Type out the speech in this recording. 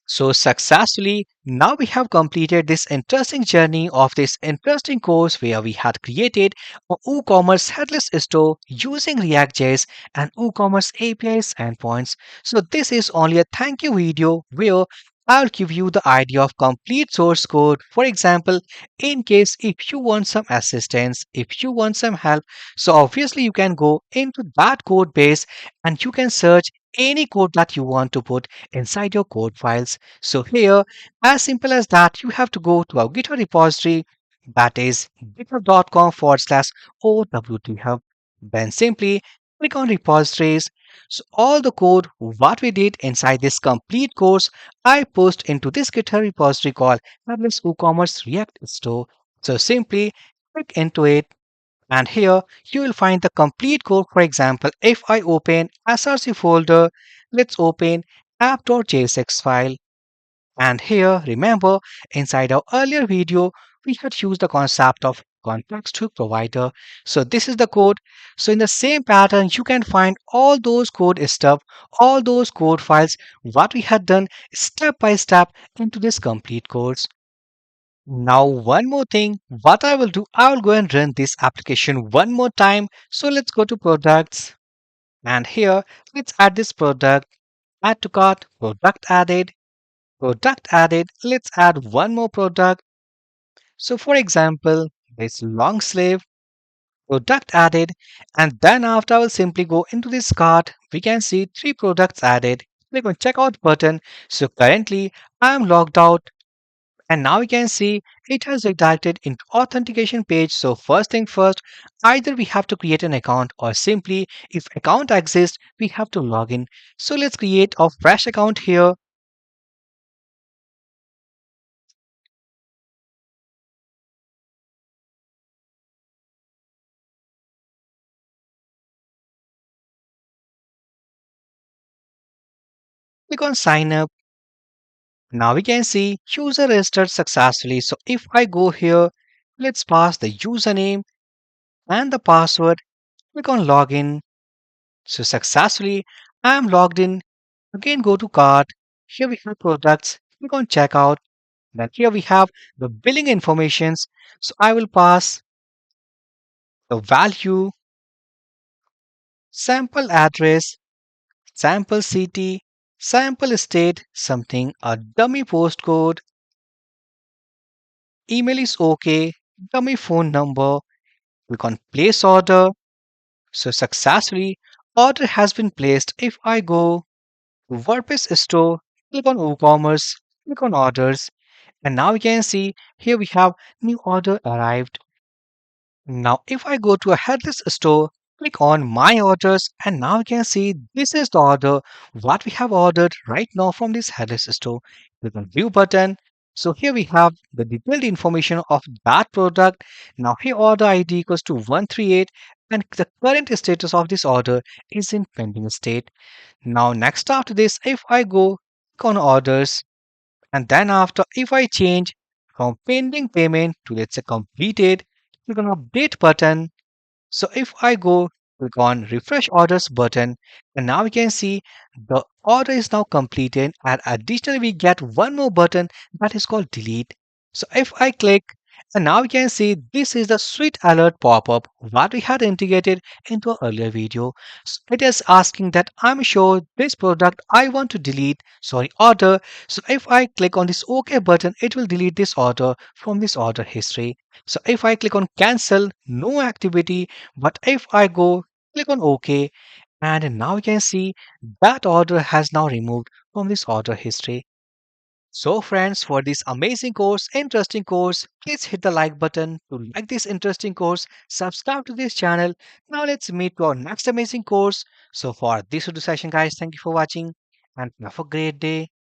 So successfully, now we have completed this interesting journey of this interesting course where we had created a WooCommerce headless store using React.js and WooCommerce APIs endpoints. So this is only a thank you video where I'll give you the idea of complete source code. For example, in case if you want some assistance, if you want some help, so obviously you can go into that code base and you can search any code that you want to put inside your code files. So here, as simple as that, you have to go to our GitHub repository, that is github.com/OWT Then simply click on repositories. So all the code what we did inside this complete course, I post into this GitHub repository called Headless WooCommerce React Store. So simply click into it and here you will find the complete code. For example, if I open src folder, let's open app.jsx file. And here, remember, inside our earlier video, we had used the concept of context hook provider. So this is the code. So in the same pattern, you can find all those code stuff, all those code files, what we had done step by step into this complete course. Now, one more thing, what I will do, I will go and run this application one more time. So let's go to products and here, let's add this product, add to cart, product added. Let's add one more product. So for example, this long sleeve, product added. And then after I will simply go into this cart, we can see three products added. Click on checkout button. So currently I am logged out. And now you can see it has redirected into authentication page. So first thing first, either we have to create an account or simply if account exists, we have to log in. So let's create a fresh account here. Click on sign up. Now we can see user registered successfully. So if I go here, let's pass the username and the password. Click on login. So successfully I am logged in. Again go to cart. Here we have products. Click on checkout. Then here we have the billing informations. So I will pass the value, sample address, sample city, sample state, something, a dummy postcode, email is okay, dummy phone number. Click on place order. So successfully order has been placed. If I go to WordPress store, click on WooCommerce, click on orders, and now we can see here we have new order arrived. Now if I go to a headless store, click on my orders, and now you can see this is the order what we have ordered right now from this headless store. Click on view button. So here we have the detailed information of that product. Now here order ID equals to 138 and the current status of this order is in pending state. Now next after this, if I go click on orders and then after if I change from pending payment to let's say completed, click on update button. So if I go click on refresh orders button, and now we can see the order is now completed and additionally we get one more button that is called delete. So if I click and now we can see this is the sweet alert pop-up what we had integrated into our earlier video. So it is asking that I'm sure this product I want to delete, sorry, order. So if I click on this OK button, it will delete this order from this order history. So if I click on cancel, no activity, but if I go click on OK, and now you can see that order has now removed from this order history. So friends, for this amazing course, interesting course, please hit the like button to like this interesting course, subscribe to this channel. Now let's meet to our next amazing course. So for this video session guys, thank you for watching and have a great day.